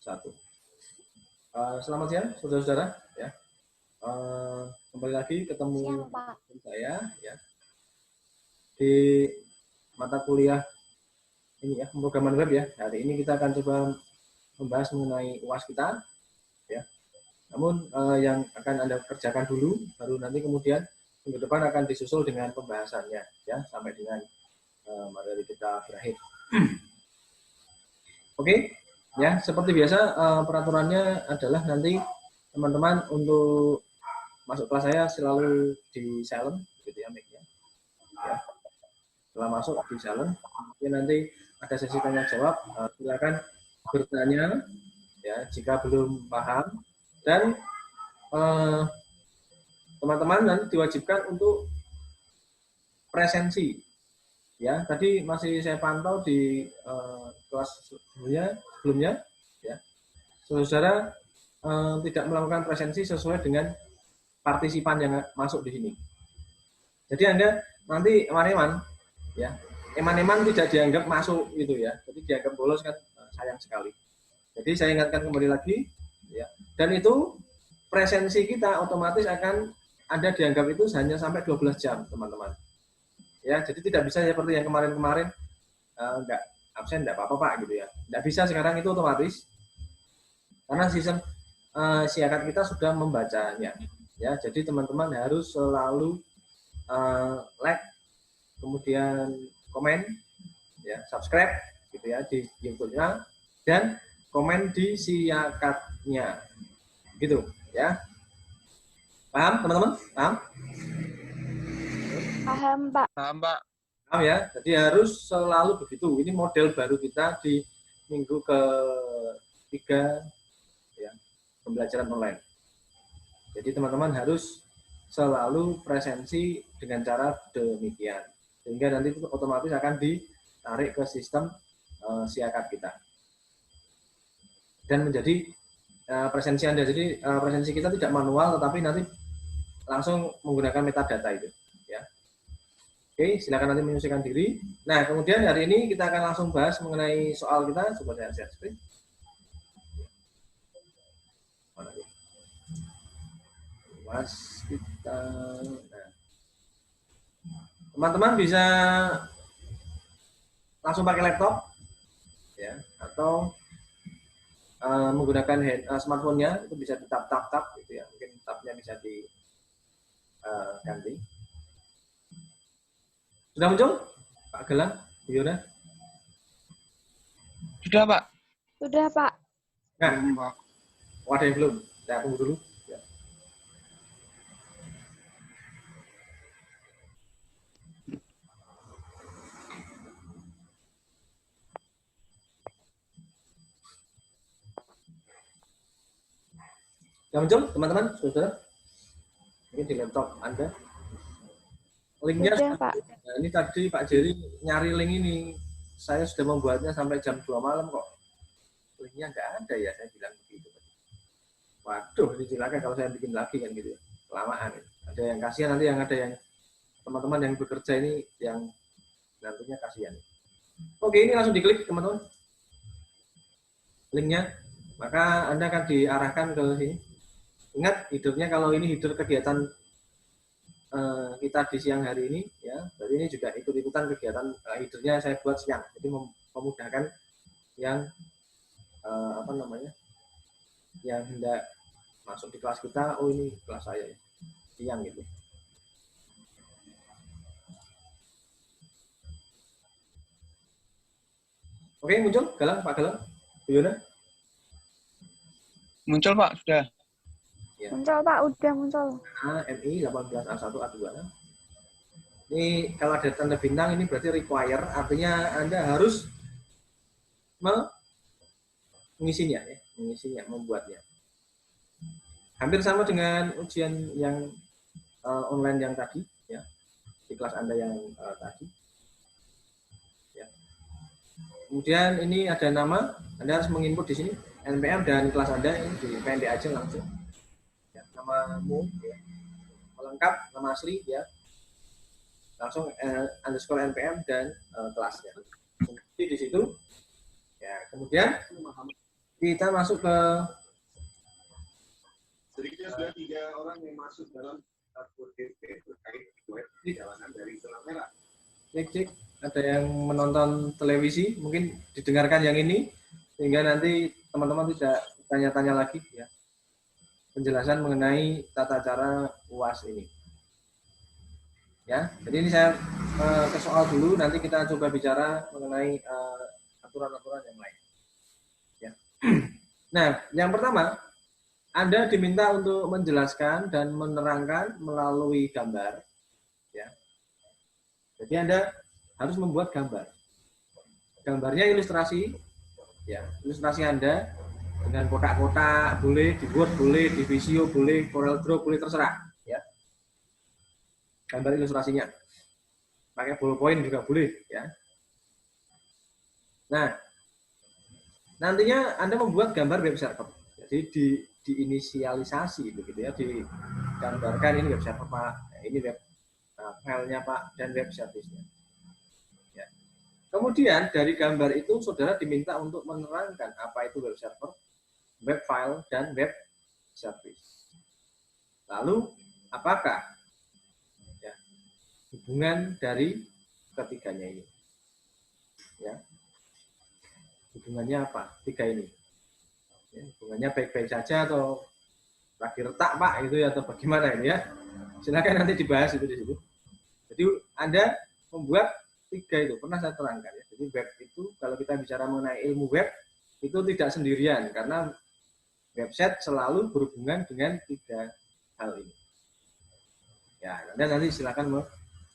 1. Selamat siang, saudara-saudara. Ya. Kembali lagi ketemu saya ya di mata kuliah ini ya, pemrograman web ya. Hari ini kita akan coba membahas mengenai UAS kita ya. Namun yang akan Anda kerjakan dulu, baru nanti kemudian minggu depan akan disusul dengan pembahasannya ya, sampai dengan materi kita berakhir. Oke, ya seperti biasa peraturannya adalah nanti teman-teman untuk masuk kelas saya selalu di silent gitu ya mic-nya. Ya. Setelah masuk di silent, nanti ada sesi tanya jawab, silakan bertanya ya jika belum paham, dan teman-teman nanti diwajibkan untuk presensi. Ya, tadi masih saya pantau di kelas sebelumnya ya. Saudara tidak melakukan presensi sesuai dengan partisipan yang masuk di sini. Jadi Anda nanti eman-eman ya. Eman-eman tidak dianggap masuk gitu ya. Jadi dianggap bolos kan sayang sekali. Jadi saya ingatkan kembali lagi ya. Dan itu presensi kita otomatis akan Anda dianggap itu hanya sampai 12 jam, teman-teman. Ya, jadi tidak bisa seperti yang kemarin-kemarin enggak absen enggak apa-apa Pak gitu ya. Enggak bisa sekarang, itu otomatis. Karena sistem siakat kita sudah membacanya. Ya, jadi teman-teman harus selalu like, kemudian komen, ya, subscribe gitu ya di YouTube-nya, dan komen di siakatnya, gitu ya. Paham teman-teman? Paham? Paham Pak. Paham Pak. Paham ya. Jadi harus selalu begitu. Ini model baru kita di minggu ke-3 ya, pembelajaran online. Jadi teman-teman harus selalu presensi dengan cara demikian, sehingga nanti itu otomatis akan ditarik ke sistem siakat kita dan menjadi presensi Anda. Jadi presensi kita tidak manual, tetapi nanti langsung menggunakan metadata itu ya. Oke, silakan nanti menyesuaikan diri. Nah, kemudian hari ini kita akan langsung bahas mengenai soal kita. Coba saya share screen. Mas kita, nah, teman-teman bisa langsung pakai laptop ya, atau menggunakan smartphone-nya, itu bisa di tap gitu ya, mungkin tabnya bisa diganti. Sudah muncul Pak Gelang, Bu Yona? Sudah Pak. Sudah Pak. Nah, wadah yang belum, saya tunggu dulu. Sudah muncul teman-teman, saudara? Ini di laptop Anda. Linknya sudah, Pak. Nah, ini tadi Pak Jerry nyari link ini. Saya sudah membuatnya sampai jam 2 malam kok. Linknya nggak ada ya, saya bilang begitu. Waduh, disilakan kalau saya bikin lagi kan gitu ya. Kelamaan. Ada yang kasihan, nanti yang ada yang teman-teman yang bekerja ini yang nantinya kasihan. Oke, ini langsung diklik teman-teman. Linknya, maka Anda akan diarahkan ke sini. Ingat, hidupnya kalau ini hidup kegiatan kita di siang hari ini, ya, jadi ini juga ikut-ikutan kegiatan hidupnya saya buat siang, jadi memudahkan yang yang hendak masuk di kelas kita. Oh, ini kelas saya ya, siang gitu. Oke, muncul Galang, Pak Galang, Bu Yona? Muncul Pak, sudah. Ya. Muncul Pak, udah muncul. MI 18A1A2. Ini kalau ada tanda bintang ini berarti require, artinya Anda harus mengisinya, ya, membuatnya. Hampir sama dengan ujian yang online yang tadi, ya, di kelas Anda yang tadi. Ya. Kemudian ini ada nama, Anda harus menginput di sini NPM dan kelas Anda ini dipendek aja langsung. Ya, namamu, ya, lengkap, nama asli, ya, langsung underscore NPM dan kelasnya. Jadi di situ, ya, kemudian kita masuk ke sedikitnya sudah 3 orang yang masuk dalam ODP terkait web perjalanan dari zona merah. cek, ada yang menonton televisi, mungkin didengarkan yang ini, sehingga nanti teman-teman tidak tanya-tanya lagi ya. Penjelasan mengenai tata cara UAS ini. Ya, jadi ini saya ke soal dulu, nanti kita coba bicara mengenai aturan-aturan yang lain. Ya. Nah, yang pertama, Anda diminta untuk menjelaskan dan menerangkan melalui gambar. Ya. Jadi Anda harus membuat gambar. Gambarnya ilustrasi, ya, ilustrasi Anda dengan kotak-kotak boleh, di Word boleh, di Visio boleh, Corel Draw boleh, terserah. Ya. Gambar ilustrasinya. Pakai ballpoint juga boleh. Ya. Nah, nantinya Anda membuat gambar web server. Jadi diinisialisasi begitu ya, digambarkan ini web server Pak, ini web filenya Pak, dan web service-nya. Ya. Kemudian dari gambar itu saudara diminta untuk menerangkan apa itu web server, web file, dan web service. Lalu apakah ya, hubungan dari ketiganya ini? Ya. Hubungannya apa? Tiga ini. Ya, hubungannya baik-baik saja atau lagi retak Pak itu ya, atau bagaimana ini ya? Silakan nanti dibahas itu di situ. Jadi Anda membuat tiga itu, pernah saya terangkan ya. Jadi web itu kalau kita bicara mengenai ilmu web itu tidak sendirian, karena website selalu berhubungan dengan tiga hal ini. Ya, Anda nanti silakan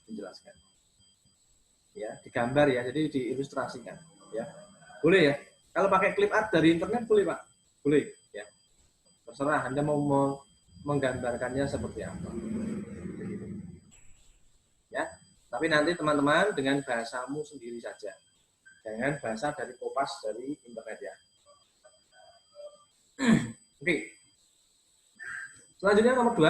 menjelaskan. Ya, digambar ya, jadi diilustrasikan. Ya, boleh ya. Kalau pakai clip art dari internet boleh Pak, boleh. Ya, terserah Anda mau menggambarkannya seperti apa. Ya, tapi nanti teman-teman dengan bahasamu sendiri saja, jangan bahasa dari kopas dari internet ya. Oke. Selanjutnya nomor 2.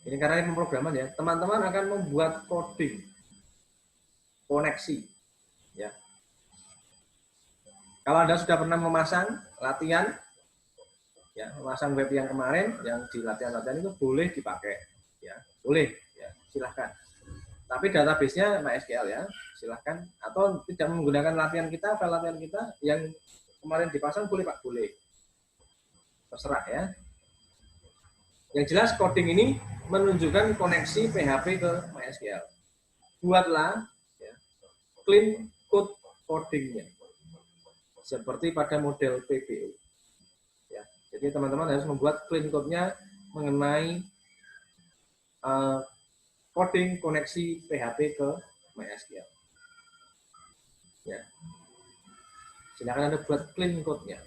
Ini karena ini pemrograman ya, teman-teman akan membuat coding koneksi. Ya. Kalau Anda sudah pernah memasang latihan, ya, memasang web yang kemarin, yang di latihan-latihan itu boleh dipakai, ya, boleh, ya, silahkan. Tapi database-nya MySQL ya, silahkan. Atau tidak menggunakan latihan kita, file latihan kita yang kemarin dipasang boleh Pak, boleh. Terserah ya. Yang jelas coding ini menunjukkan koneksi PHP ke MySQL. Buatlah ya, clean code codingnya seperti pada model PBO. Ya, jadi teman-teman harus membuat clean code-nya mengenai coding koneksi PHP ke MySQL. Ya, silakan Anda buat clean code-nya.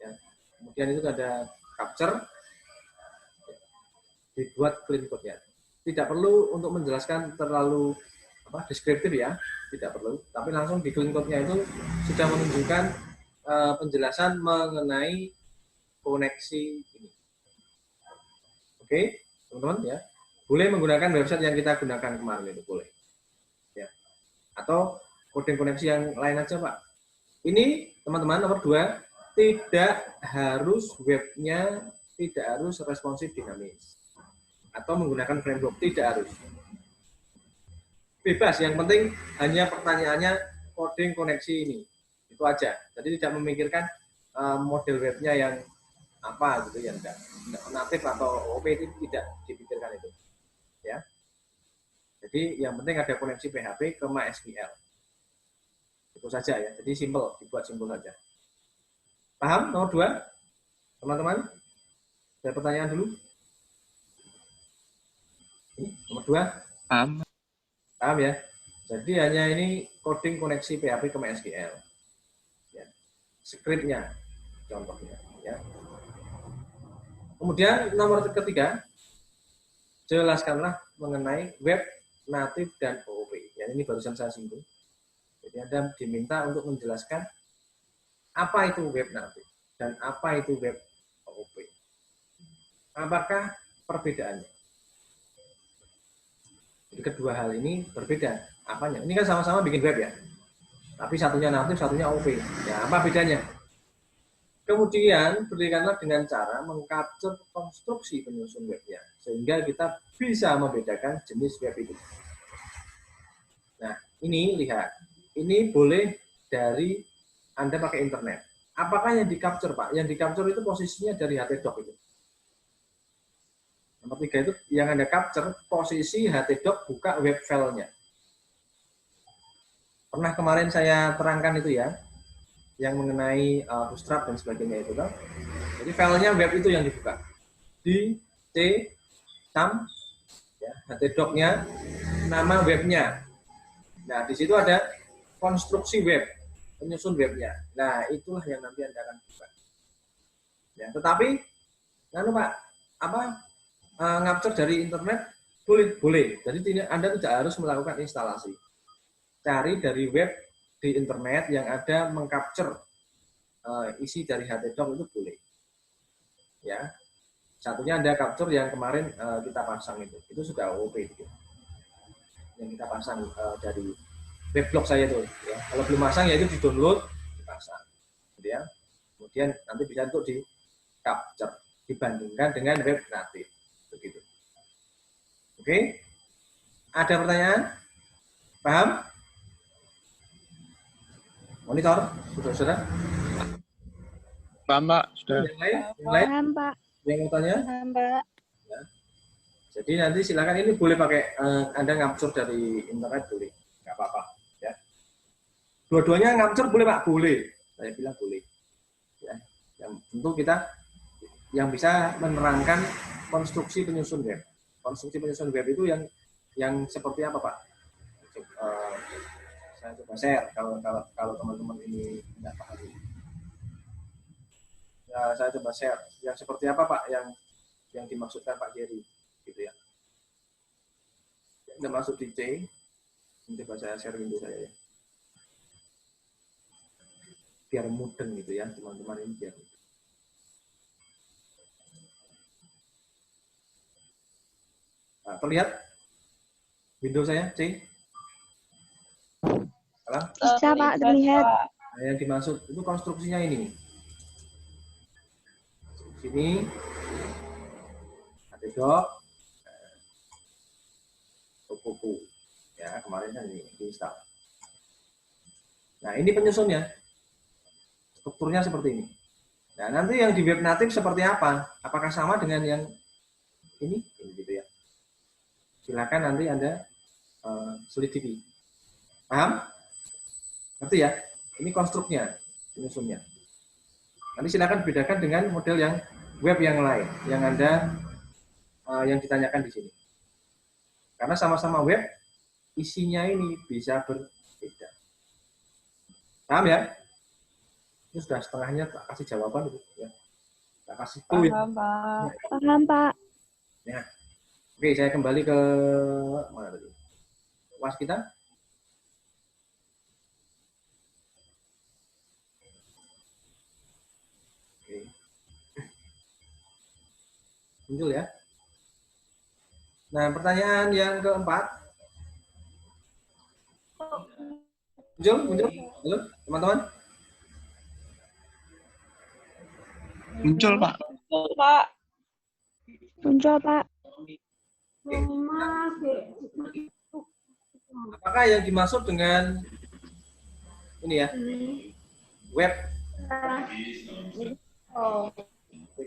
Ya, kemudian itu ada capture, dibuat clean code-nya. Tidak perlu untuk menjelaskan terlalu deskriptif ya, tidak perlu. Tapi langsung di clean code-nya itu sudah menunjukkan penjelasan mengenai koneksi ini. Oke, teman-teman ya, boleh menggunakan website yang kita gunakan kemarin itu boleh. Ya. Atau coding koneksi yang lain aja Pak. Ini teman-teman nomor 2, tidak harus webnya tidak harus responsif dinamis atau menggunakan framework, tidak harus. Bebas, yang penting hanya pertanyaannya coding koneksi ini, itu aja. Jadi tidak memikirkan model webnya yang apa gitu ya, enggak natif atau OP itu tidak dipikirkan itu. Ya. Jadi yang penting ada koneksi PHP ke MySQL. Itu saja ya. Jadi simple, dibuat simple saja. Paham nomor 2? Teman-teman? Ada pertanyaan dulu? Ini, nomor 2? Paham. Paham ya? Jadi hanya ini coding koneksi PHP ke MySQL. Ya. Script-nya contohnya ya. Kemudian nomor 3, jelaskanlah mengenai web natif dan OOP. Ya, ini barusan saya singgung. Jadi Anda diminta untuk menjelaskan apa itu web natif dan apa itu web OOP. Apakah perbedaannya? Jadi kedua hal ini berbeda. apanya. Ini kan sama-sama bikin web ya. Tapi satunya natif, satunya OP. Ya, apa bedanya? Kemudian berikanlah dengan cara mengcapture konstruksi penyusun webnya, sehingga kita bisa membedakan jenis web itu. Nah, ini lihat. Ini boleh dari Anda pakai internet. Apakah yang di-capture, Pak? Yang di-capture itu posisinya dari htdoc itu. Nomor 3 itu yang Anda capture posisi htdoc buka web file-nya. Pernah kemarin saya terangkan itu ya, yang mengenai Bootstrap dan sebagainya itu kan. Jadi filenya web itu yang dibuka. Di C, tam, ya, htdoc-nya, nama webnya. Nah, di situ ada konstruksi web, penyusun webnya. Nah, itulah yang nanti Anda akan buka. Ya, tetapi, lalu Pak, ngapture dari internet boleh. Jadi Anda tidak harus melakukan instalasi. Cari dari web di internet yang ada mengcapture isi dari htdoc itu boleh. Ya, satunya Anda capture yang kemarin kita pasang itu sudah OP gitu. Yang kita pasang dari webblog saya itu. Ya. Kalau belum pasang ya itu di download, dipasang. Gitu ya. Kemudian nanti bisa untuk di capture dibandingkan dengan web natif. Begitu. Oke? Ada pertanyaan? Paham? Monitor, saudara? Paham, Pak. Sudah. Yang lain? Paham, Pak. Yang mau tanya? Paham, Pak. Ya. Jadi nanti silakan, ini boleh pakai Anda ngapture dari internet boleh, nggak apa-apa. Ya. Dua-duanya ngapture boleh Pak, boleh. Saya bilang boleh. Ya. Yang tentu kita yang bisa menerangkan konstruksi penyusun web. Konstruksi penyusun web itu yang seperti apa Pak? Saya coba share kalau teman-teman ini tidak paham. Ya, saya coba share. Yang seperti apa Pak yang dimaksudkan Pak Jerry, gitu ya. Yang masuk di C, coba saya share window saya ya. Biar mudeng gitu ya, teman-teman ini biar mudeng. Nah, terlihat window saya C? Salah? Bisa, Pak, terlihat. Nah, yang dimaksud itu konstruksinya ini. Sini htdoc kuku ya, kemarin kan ini diinstal. Nah, ini penyusunnya. Strukturnya seperti ini. Nah, nanti yang di web natif seperti apa? Apakah sama dengan yang ini gitu ya. Silakan nanti Anda selidiki. Paham? Ngerti ya? Ini konstruknya, penyusunnya. Nanti silakan bedakan dengan model yang web yang lain, yang Anda yang ditanyakan di sini. Karena sama-sama web, isinya ini bisa berbeda. Paham ya? Ini sudah setengahnya tak kasih jawaban itu ya. Tak kasih poin. Paham, Pak. Paham, Pak. Ya. Oke, saya kembali ke mana tadi? Was kita. Oke. Muncul ya. Nah, pertanyaan yang keempat. Muncul? Halo, teman-teman? Muncul, Pak. Pak. Muncul, Pak. Apakah yang dimaksud dengan ini ya? Web.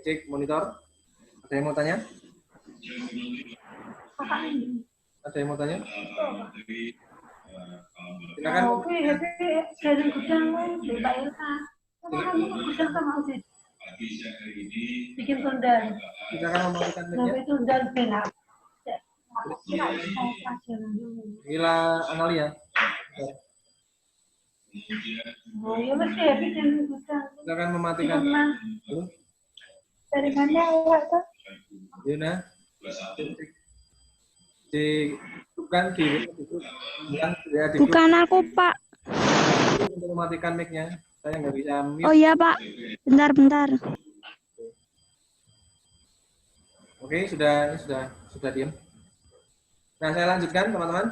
Cek monitor. Ada yang mau tanya? Ada yang mau tanya? Silakan. Bikin tundal. Silakan mematikan mic-nya. Sampai tundal benar. Gila Analia. Oh ya mesti ya bikin tundal. Silakan mematikan. Halo, Dari mana awak tuh? Yuna. Bukan Bukan aku, Pak. untuk mematikan mic-nya. Saya nggak bisa mute. Oh iya, Pak. Bentar. Oke, sudah diam. Nah, saya lanjutkan teman-teman.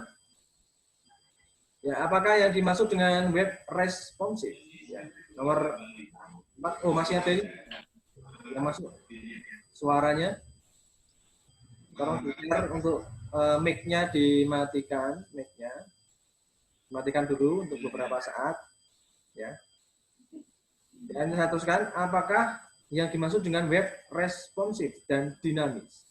Ya, apakah yang dimaksud dengan web responsif? Ya, nomor 4. Oh, masih ada ini yang masuk suaranya. Tolong di-share untuk mic-nya dimatikan, mic-nya. Matikan dulu untuk beberapa saat. Ya. Dan saya teruskan, apakah yang dimaksud dengan web responsif dan dinamis?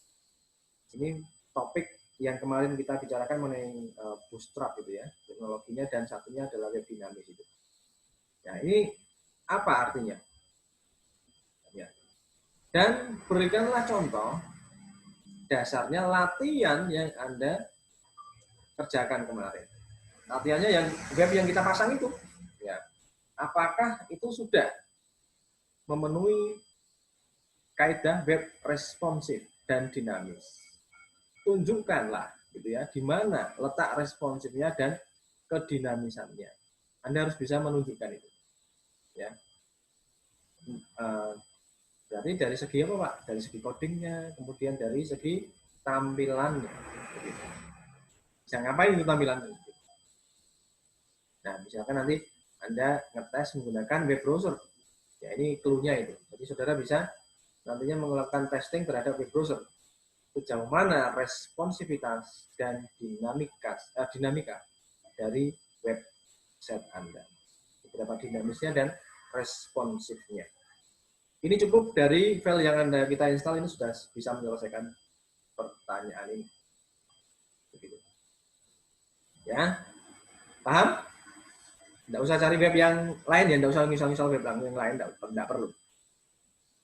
Ini topik yang kemarin kita bicarakan mengenai bootstrap itu ya, teknologinya, dan satunya adalah web dinamis itu. Ya, ini apa artinya? Ya. Dan berikanlah contoh dasarnya latihan yang Anda kerjakan kemarin. Latihannya yang web yang kita pasang itu. Ya. Apakah itu sudah memenuhi kaidah web responsif dan dinamis? Tunjukkanlah gitu ya, di mana letak responsifnya dan kedinamisannya. Anda harus bisa menunjukkan itu. Ya. Berarti dari segi apa, Pak? Dari segi codingnya, kemudian dari segi tampilannya. Bisa ngapain itu tampilannya? Nah, misalkan nanti Anda ngetes menggunakan web browser. Ya, ini clue-nya itu. Jadi saudara bisa nantinya melakukan testing terhadap web browser. Sejauh mana responsivitas dan dinamika dari website Anda. Beberapa dinamisnya dan responsifnya. Ini cukup dari file yang kita install ini sudah bisa menyelesaikan pertanyaan ini. Begitu. Ya, paham? Tidak usah cari web yang lain ya, tidak usah nginstal web yang lain, tidak perlu.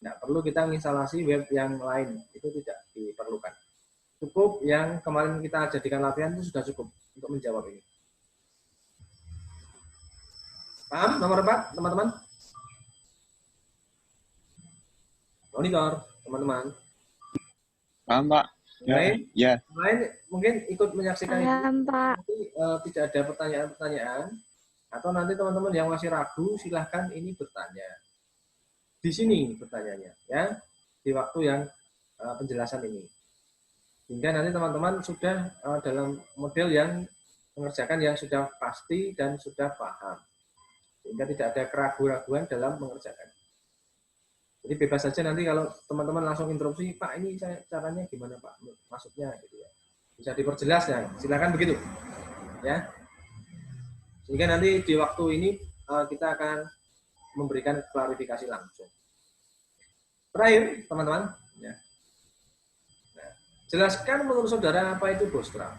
Tidak perlu kita menginstalasi web yang lain, itu tidak diperlukan. Cukup yang kemarin kita jadikan latihan itu sudah cukup untuk menjawab ini. Paham nomor 4, teman-teman? Monitor, teman-teman. Paham, Pak? Lain? Ya. Lain mungkin ikut menyaksikan ini. Paham, Pak. Nanti tidak ada pertanyaan-pertanyaan, atau nanti teman-teman yang masih ragu silahkan ini bertanya. Di sini pertanyaannya, ya, di waktu yang penjelasan ini. Hingga nanti teman-teman sudah dalam model yang mengerjakan yang sudah pasti dan sudah paham. Sehingga tidak ada keraguan-keraguan dalam mengerjakan. Jadi bebas saja nanti kalau teman-teman langsung interupsi, Pak ini saya caranya gimana Pak? Maksudnya gitu ya. Bisa diperjelas ya, silakan begitu. Ya. Sehingga nanti di waktu ini kita akan memberikan klarifikasi langsung. Terakhir, teman-teman, ya. Nah, jelaskan menurut saudara apa itu bootstrap.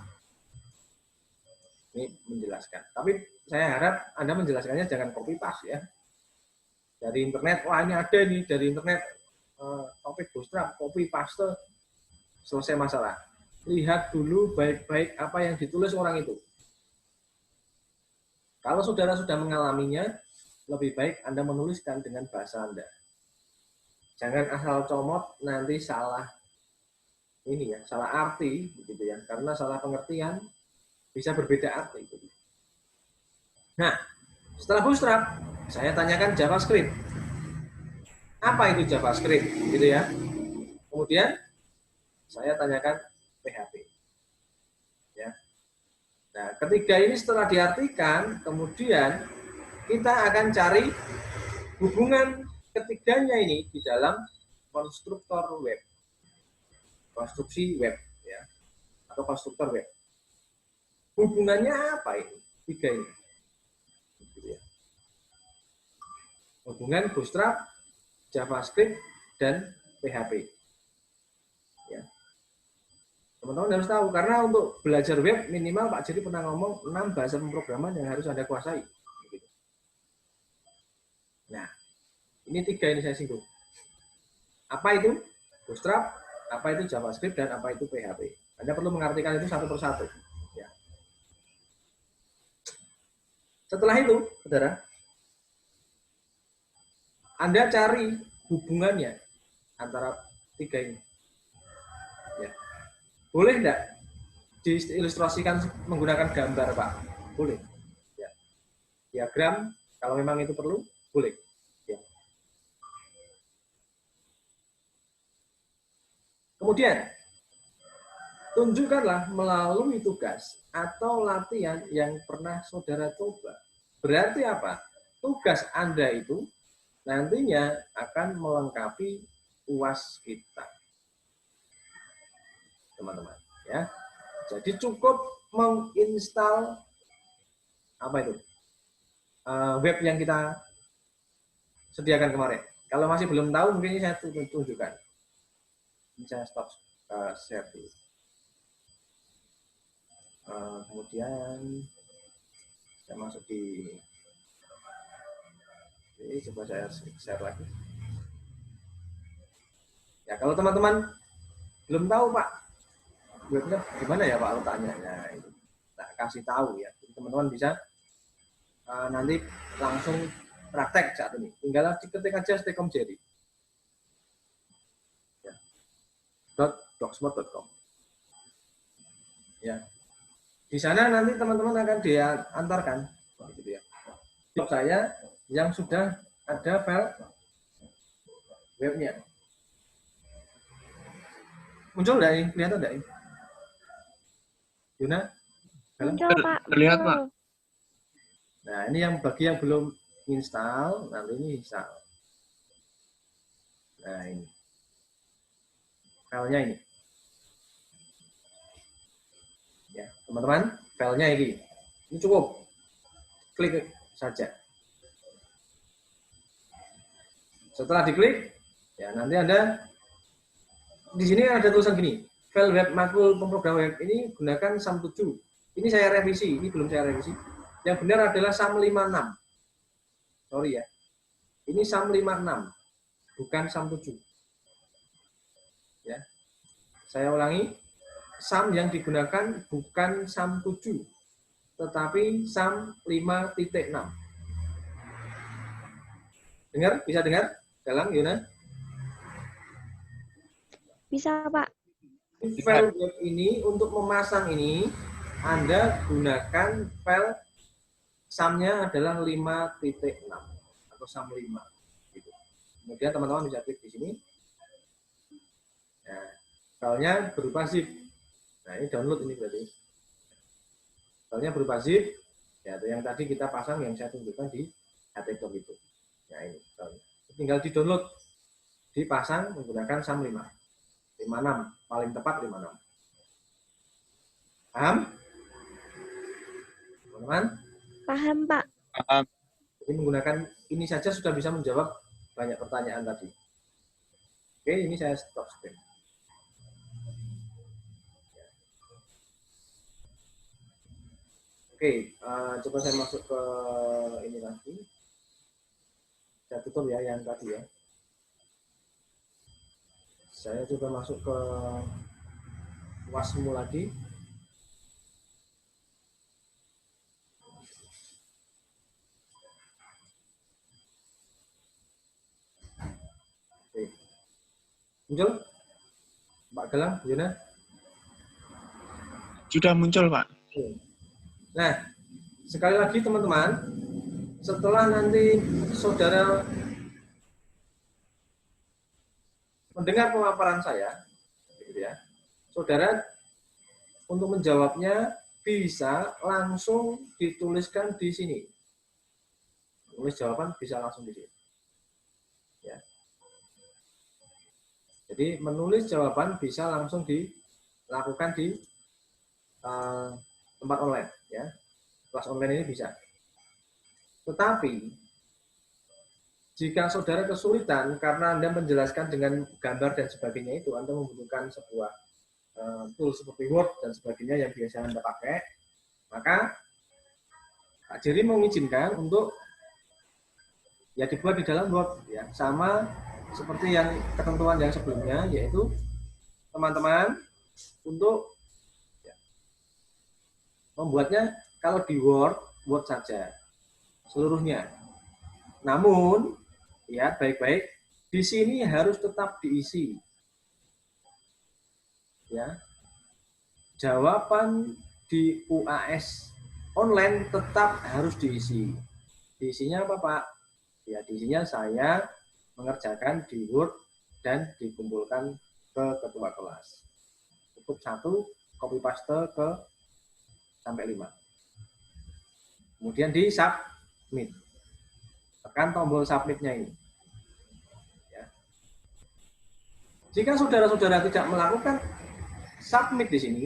Ini menjelaskan. Tapi saya harap Anda menjelaskannya jangan copy paste ya. Dari internet, wah ini ada nih dari internet topik bootstrap, copy paste, selesai masalah. Lihat dulu baik-baik apa yang ditulis orang itu. Kalau saudara sudah mengalaminya, lebih baik Anda menuliskan dengan bahasa Anda. Jangan asal comot nanti salah ini ya, salah arti begitu ya. Karena salah pengertian bisa berbeda arti gitu. Nah, setelah bootstrap, saya tanyakan JavaScript. Apa itu JavaScript gitu ya. Kemudian saya tanyakan PHP. Ya. Nah, ketiga ini setelah diartikan, kemudian kita akan cari hubungan ketiganya ini di dalam konstruktor web, konstruksi web, ya, atau konstruktor web. Hubungannya apa ini? Tiga ini. Gitu ya. Hubungan bootstrap, JavaScript, dan PHP. Ya. Teman-teman harus tahu, karena untuk belajar web minimal Pak Jerry pernah ngomong 6 bahasa pemrograman yang harus Anda kuasai. Gitu. Nah, ini tiga ini saya singgung. Apa itu bootstrap, apa itu JavaScript, dan apa itu PHP. Anda perlu mengartikan itu satu persatu. Ya. Setelah itu, saudara, Anda cari hubungannya antara tiga ini. Ya. Boleh enggak diilustrasikan menggunakan gambar, Pak? Boleh. Ya. Diagram, kalau memang itu perlu, boleh. Ya. Kemudian, tunjukkanlah melalui tugas atau latihan yang pernah saudara coba. Berarti apa? Tugas Anda itu nantinya akan melengkapi UAS kita, teman-teman. Ya, jadi cukup menginstal apa itu web yang kita sediakan kemarin. Kalau masih belum tahu, mungkin ini saya tunjukkan. Ini saya stop share dulu. Kemudian saya masuk di ini, coba saya share lagi. Ya, kalau teman-teman belum tahu Pak, webnya gimana ya Pak letaknya? Ya, itu tak kasih tahu ya. Jadi teman-teman bisa nanti langsung praktek saat ini. Tinggal diketik aja stekomjeri. Ya. .blogspot.com. Ya. Di sana nanti teman-teman akan diantarkan, gitu ya. Blog saya yang sudah ada file webnya. Muncul nggak ini? Kelihatan nggak ini? Yuna? Muncul, Pak. Terlihat, Muncul. Pak. Nah, ini yang bagi yang belum install, nanti ini install. Nah, ini. Filenya ini. Ya, teman-teman, filenya ini. Ini cukup. Klik saja. Setelah diklik, ya nanti Anda di sini ada tulisan gini, file web makul pemrogram web ini gunakan SAM7. Ini saya revisi, ini belum saya revisi. Yang benar adalah SAM56. Sorry ya. Ini SAM56, bukan SAM7. Ya. Saya ulangi, SAM yang digunakan bukan SAM7, tetapi SAM5.6. Dengar? Bisa dengar? Galang, Yuna? Bisa, Pak. File web ini untuk memasang ini Anda gunakan file SAM-nya adalah 5.6 atau SAM5 gitu. Kemudian teman-teman bisa klik di sini. Nah, filenya berupa zip. Nah, ini download ini berarti. Filenya berupa zip. Ya, yang tadi kita pasang yang saya tunjukkan di HTTop itu. Nah, ini filenya. Tinggal di-download, dipasang menggunakan SAM5. 56, paling tepat 56. Paham? Teman-teman? Paham, Pak. Jadi menggunakan ini saja sudah bisa menjawab banyak pertanyaan tadi. Oke, ini saya stop screen. Oke, coba saya masuk ke ini lagi. Saya tutup ya yang tadi ya. Saya coba masuk ke UASmu lagi. Oke. Muncul? Pak Galang, Yuna? Sudah muncul, Pak. Nah, sekali lagi teman-teman, setelah nanti saudara mendengar pemaparan saya, gitu ya, saudara untuk menjawabnya bisa langsung dituliskan di sini. Tulis jawaban bisa langsung di sini. Ya. Jadi menulis jawaban bisa langsung dilakukan di tempat online, ya. Kelas online ini bisa. Tetapi jika saudara kesulitan karena Anda menjelaskan dengan gambar dan sebagainya itu, Anda membutuhkan sebuah tool seperti Word dan sebagainya yang biasa Anda pakai, maka Kak Jerry mengizinkan untuk ya dibuat di dalam Word, ya, sama seperti yang ketentuan yang sebelumnya, yaitu teman-teman untuk ya, membuatnya kalau di Word saja seluruhnya. Namun lihat baik-baik, di sini harus tetap diisi. Ya. Jawaban di UAS online tetap harus diisi. Diisinya apa, Pak? Ya, diisinya saya mengerjakan di Word dan dikumpulkan ke ketua kelas. Cukup 1 copy paste ke sampai 5. Kemudian di submit. Tekan tombol submitnya ini. Ya. Jika saudara-saudara tidak melakukan submit di sini,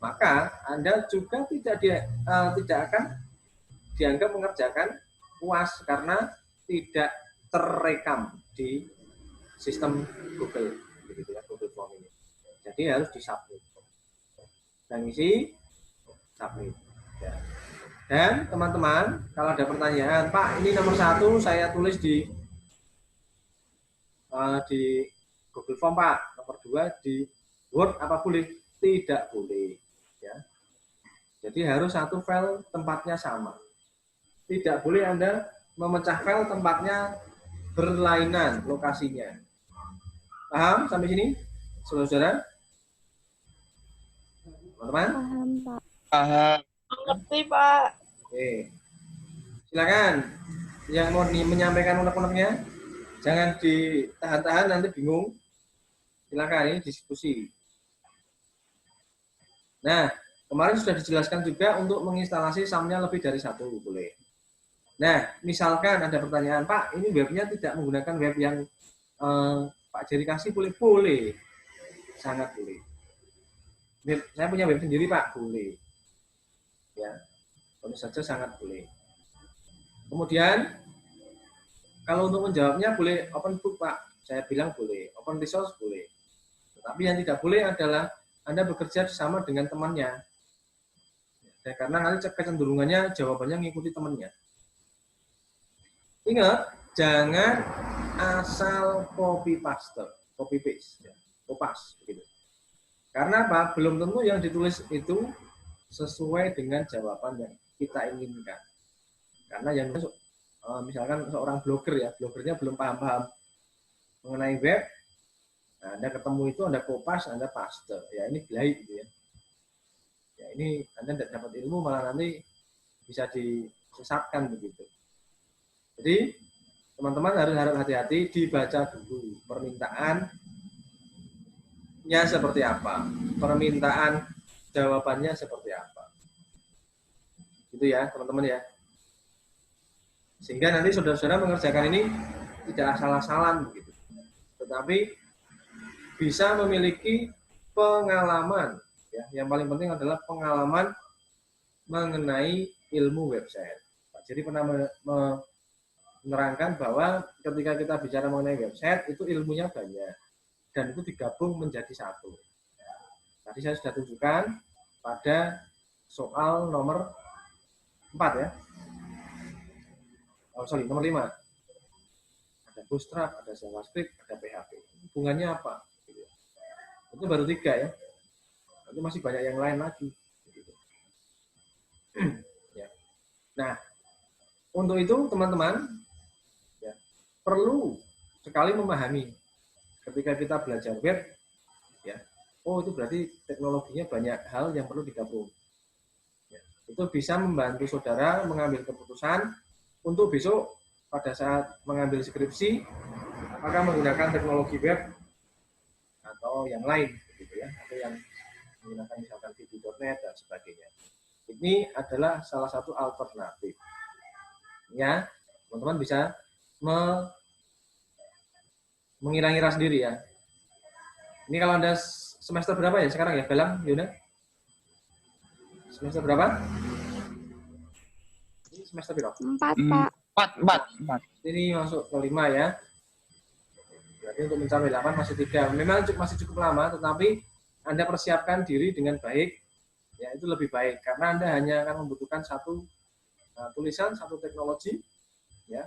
maka Anda juga tidak akan dianggap mengerjakan UAS karena tidak terekam di sistem Google, gitu ya, Google Form ini. Jadi harus disubmit. Dan isi submit. Ya. Dan teman-teman, kalau ada pertanyaan, Pak, ini nomor 1 saya tulis di Google Form, Pak. Nomor 2 di Word, apa boleh? Tidak boleh. Ya. Jadi harus satu file tempatnya sama. Tidak boleh Anda memecah file tempatnya berlainan lokasinya. Paham sampai sini, saudara-saudara? Teman-teman? Paham, Pak. Paham. Ngerti, Pak. Oke. Silakan. Yang mau menyampaikan unek-uneknya, jangan ditahan-tahan nanti bingung. Silakan, ini diskusi. Nah, kemarin sudah dijelaskan juga untuk menginstalasi SAM-nya lebih dari 1, boleh. Nah, misalkan ada pertanyaan, Pak, ini webnya tidak menggunakan web yang Pak Jerry kasih, boleh? Boleh. Sangat boleh. Saya punya web sendiri, Pak, boleh. Ya, tentu saja sangat boleh. Kemudian, kalau untuk menjawabnya boleh open book, Pak. Saya bilang boleh. Open resource boleh. Tetapi yang tidak boleh adalah Anda bekerja sama dengan temannya. Ya, karena nanti kecenderungannya jawabannya mengikuti temannya. Ingat, jangan asal copy paste, copy paste, ya. Kopas begitu. Karena apa? Belum tentu yang ditulis itu sesuai dengan jawaban yang kita inginkan. Karena yang misalkan seorang blogger ya, blogernya belum paham-paham mengenai web, nah, Anda ketemu itu, Anda kopas, Anda paste, ya ini belai gitu ya. Ya ini Anda tidak dapat ilmu, malah nanti bisa disesatkan begitu. Jadi teman-teman harus hati-hati, dibaca dulu permintaannya seperti apa, permintaan jawabannya seperti apa, gitu ya teman-teman ya. Sehingga nanti saudara-saudara mengerjakan ini tidak asal-asalan begitu, tetapi bisa memiliki pengalaman. Ya, yang paling penting adalah pengalaman mengenai ilmu website. Jadi pernah menerangkan bahwa ketika kita bicara mengenai website itu ilmunya banyak dan itu digabung menjadi satu. Tadi saya sudah tunjukkan pada soal nomor 4 ya. Nomor 5. Ada Bootstrap, ada JavaScript, ada PHP. Hubungannya apa? Itu baru 3 ya. Nanti masih banyak yang lain lagi. Ya. Nah, untuk itu teman-teman ya, perlu sekali memahami ketika kita belajar web, ya, oh itu berarti teknologinya banyak hal yang perlu digabung. Ya, itu bisa membantu saudara mengambil keputusan untuk besok pada saat mengambil skripsi apakah menggunakan teknologi web atau yang lain, gitu ya, atau yang menggunakan misalkan VB.NET dan sebagainya. Ini adalah salah satu alternatif. Ya, teman-teman bisa mengira-ngira sendiri ya. Ini kalau Anda semester berapa ya sekarang ya, Belang, Yuna? Semester berapa? Ini semester berapa? 4, Pak. 4. Ini masuk ke 5 ya. Berarti untuk mencapai 8 masih 3. Memang masih cukup lama, tetapi Anda persiapkan diri dengan baik, ya itu lebih baik. Karena Anda hanya akan membutuhkan satu tulisan, satu teknologi, ya,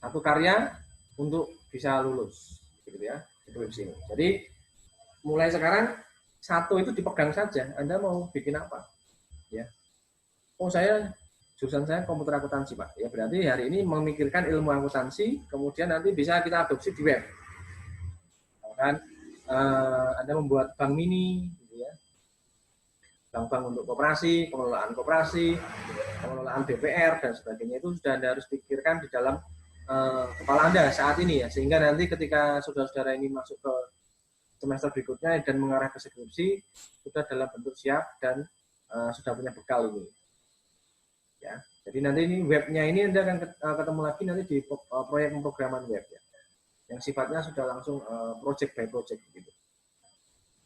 satu karya untuk bisa lulus, gitu ya, skripsi ini. Jadi mulai sekarang satu itu dipegang saja. Anda mau bikin apa? Ya, oh jurusan saya komputer akuntansi, Pak. Ya berarti hari ini memikirkan ilmu akuntansi, kemudian nanti bisa kita adopsi di web. Kan Anda membuat bank mini, gitu ya. Bank-bank untuk koperasi, pengelolaan BPR dan sebagainya itu sudah Anda harus pikirkan di dalam kepala Anda saat ini ya, sehingga nanti ketika saudara-saudara ini masuk ke semester berikutnya dan mengarah ke skripsi sudah dalam bentuk siap dan sudah punya bekal ini. Ya, jadi nanti ini webnya ini Anda akan ketemu lagi nanti di proyek pemrograman web ya, yang sifatnya sudah langsung project by project gitu.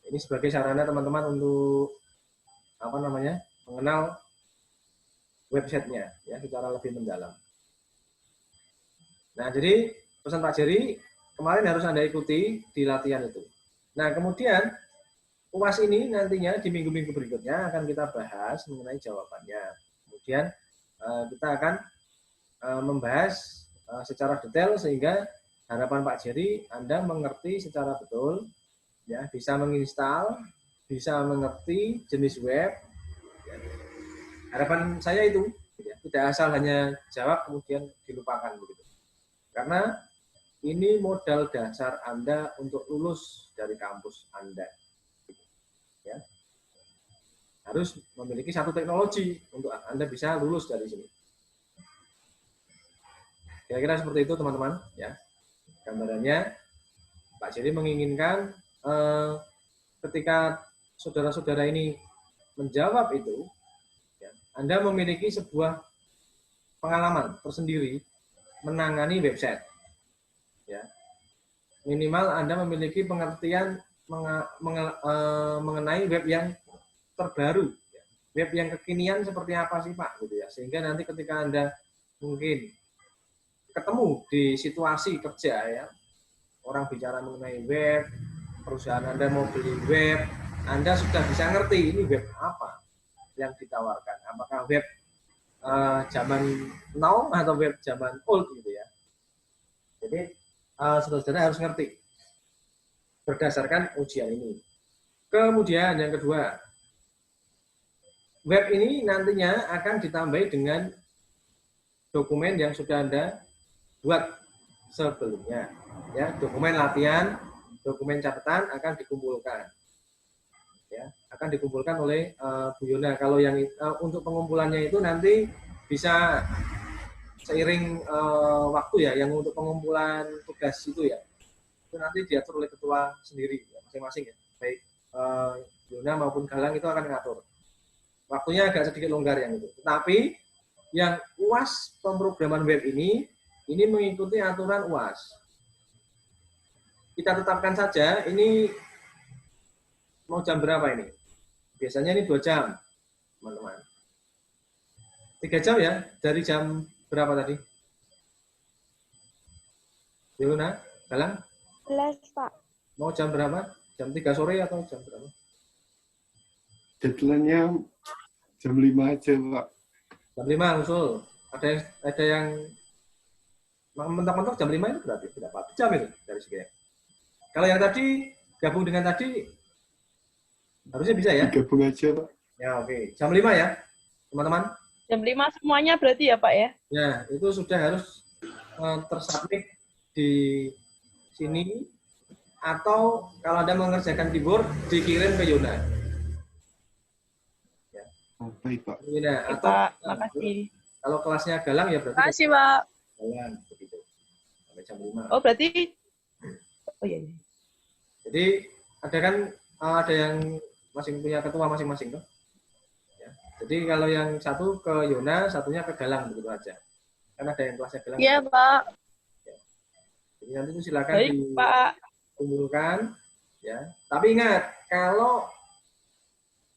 Ini sebagai sarana teman-teman untuk mengenal websitenya ya secara lebih mendalam. Nah, jadi pesan Pak Jerry kemarin harus Anda ikuti di latihan itu. Nah, kemudian UAS ini nantinya di minggu-minggu berikutnya akan kita bahas mengenai jawabannya. Kemudian kita akan membahas secara detail sehingga harapan Pak Jerry Anda mengerti secara betul, ya, bisa menginstal, bisa mengerti jenis web. Ya. Harapan saya itu, ya, tidak asal hanya jawab kemudian dilupakan begitu. Karena ini modal dasar Anda untuk lulus dari kampus Anda. Ya. Harus memiliki satu teknologi untuk Anda bisa lulus dari sini. Kira-kira seperti itu teman-teman. Ya. Gambarannya, Pak Jerry menginginkan ketika saudara-saudara ini menjawab itu, ya, Anda memiliki sebuah pengalaman tersendiri menangani website. Ya. Minimal Anda memiliki pengertian mengenai web yang terbaru, ya. Web yang kekinian seperti apa sih Pak, gitu ya. Sehingga nanti ketika Anda mungkin ketemu di situasi kerja, ya, orang bicara mengenai web, perusahaan Anda mau beli web, Anda sudah bisa ngerti ini web apa yang ditawarkan. Apakah web zaman now atau web zaman old gitu ya. Jadi saudara-saudara harus ngerti berdasarkan ujian ini. Kemudian yang kedua, web ini nantinya akan ditambahi dengan dokumen yang sudah Anda buat sebelumnya. Ya, dokumen latihan, dokumen catatan akan dikumpulkan. Ya, akan dikumpulkan oleh Bu Yona. Kalau yang untuk pengumpulannya itu nanti bisa seiring waktu ya, yang untuk pengumpulan tugas itu ya, itu nanti diatur oleh ketua sendiri ya, masing-masing ya, baik Yona maupun Galang itu akan mengatur. Waktunya agak sedikit longgar yang itu. Tetapi yang UAS pemrograman web ini mengikuti aturan UAS. Kita tetapkan saja ini mau jam berapa ini? Biasanya ini 2 jam, teman-teman. 3 jam ya, dari jam berapa tadi? Yona, Galang? 11, Pak. Mau jam berapa? Jam 3 sore atau jam berapa? Deadline-nya jam 5 aja, Pak. Jam 5 usul. Ada yang mentok-mentok jam 5 itu berarti berapa jam itu dari sekian. Kalau yang tadi gabung dengan tadi harusnya bisa ya? Gabung aja, Pak. Ya, oke. Jam 5 ya, teman-teman. Jam 5 semuanya berarti ya, Pak ya? Ya, itu sudah harus tersubmit di sini, atau kalau Anda mengerjakan di Word dikirim ke Yona. Ya. Oh, baik, Pak. Yona, atau Pak, makasih. kalau kelasnya Galang ya berarti Makasih, Pak. Galang begitu. Sampai jam 5. Oh, berarti oh iya. Jadi ada kan ada yang masing punya ketua masing-masing tuh. Ya. Jadi kalau yang satu ke Yona, satunya ke Galang begitu aja. Kan ada yang kelasnya Galang. Iya, Pak. Ya. Jadi nanti itu silakan Baik, Pak. dikumpulkan, ya. Tapi ingat, kalau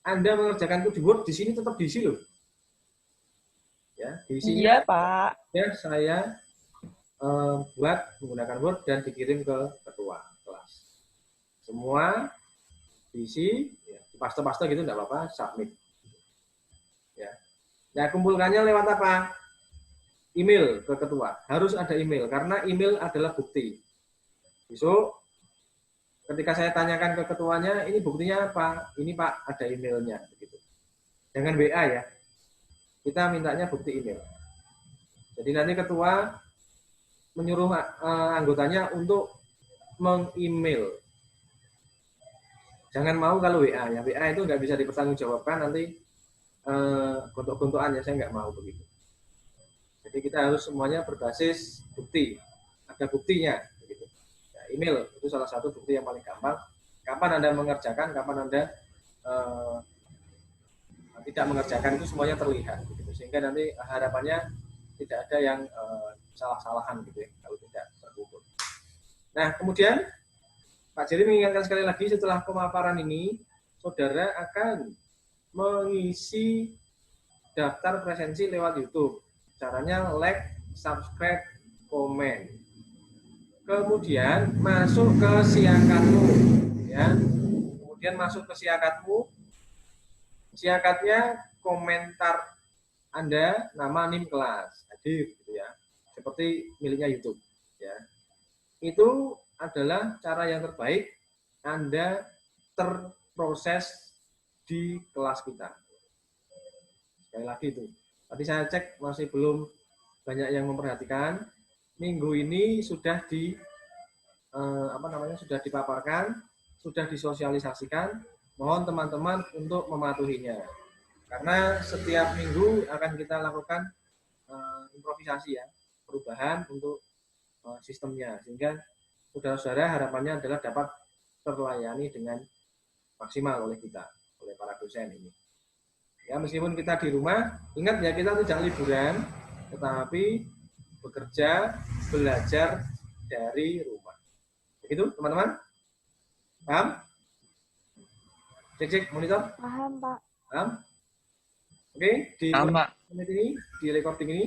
Anda mengerjakan itu di Word, di sini tetap diisi loh. Ya, diisi. Iya, Pak. Ya, saya buat menggunakan Word dan dikirim ke ketua kelas. Semua diisi, ya, paste-paste gitu enggak apa-apa, submit. Ya. Nah, kumpulkannya lewat apa? Email ke ketua. Harus ada email karena email adalah bukti. Besok ketika saya tanyakan ke ketuanya, ini buktinya apa? Ini Pak, ada emailnya begitu. Jangan WA ya. Kita mintanya bukti email. Jadi nanti ketua menyuruh anggotanya untuk meng-email. Jangan mau kalau WA ya. WA itu nggak bisa dipertanggungjawabkan nanti gontok-gontokan ya, saya nggak mau begitu. Jadi kita harus semuanya berbasis bukti. Ada buktinya begitu. Ya, email itu salah satu bukti yang paling gampang kapan Anda mengerjakan, kapan Anda tidak mengerjakan, itu semuanya terlihat gitu. Sehingga nanti harapannya tidak ada yang salah-salahan gitu ya kalau tidak terukur. Nah, kemudian Pak Jerry mengingatkan sekali lagi, setelah pemaparan ini saudara akan mengisi daftar presensi lewat YouTube. Caranya like, subscribe, komen. Kemudian masuk ke siakatmu ya. Kemudian masuk ke siakatmu. Siakatnya komentar Anda, nama, NIM kelas, hadir gitu ya. Seperti miliknya YouTube ya. Itu adalah cara yang terbaik Anda terproses di kelas kita. Sekali lagi itu. Tadi saya cek masih belum banyak yang memperhatikan. Minggu ini sudah sudah dipaparkan, sudah disosialisasikan. Mohon teman-teman untuk mematuhinya. Karena setiap minggu akan kita lakukan improvisasi ya, perubahan untuk sistemnya, sehingga saudara-saudara harapannya adalah dapat terlayani dengan maksimal oleh kita, oleh para dosen ini. Ya, meskipun kita di rumah, ingat ya, kita tidak liburan, tetapi bekerja, belajar dari rumah. Begitu, teman-teman? Paham? Cek monitor. Paham, Pak. Paham? Oke, di menit ini, di recording ini,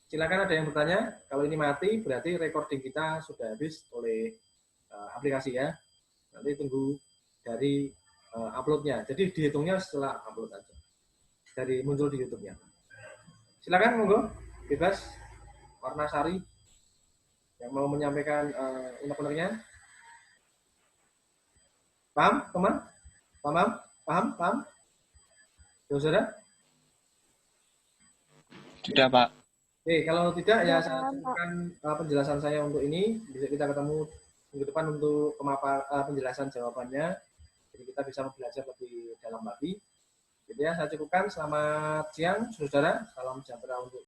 silakan ada yang bertanya. Kalau ini mati, berarti recording kita sudah habis oleh aplikasi ya. Nanti tunggu dari uploadnya. Jadi dihitungnya setelah upload aja. Dari muncul di YouTube-nya. Silakan, monggo, bebas. Warna Sari yang mau menyampaikan unek-uneknya. Paham, teman? Paham? Saudara? Tidak, Pak. Oke, kalau tidak ya saya Paham, Pak. cukupkan penjelasan saya untuk ini. Bisa kita ketemu minggu depan untuk penjelasan jawabannya. Jadi kita bisa belajar lebih dalam lagi. Jadi ya, saya cukupkan. Selamat siang, saudara. Salam sejahtera untuk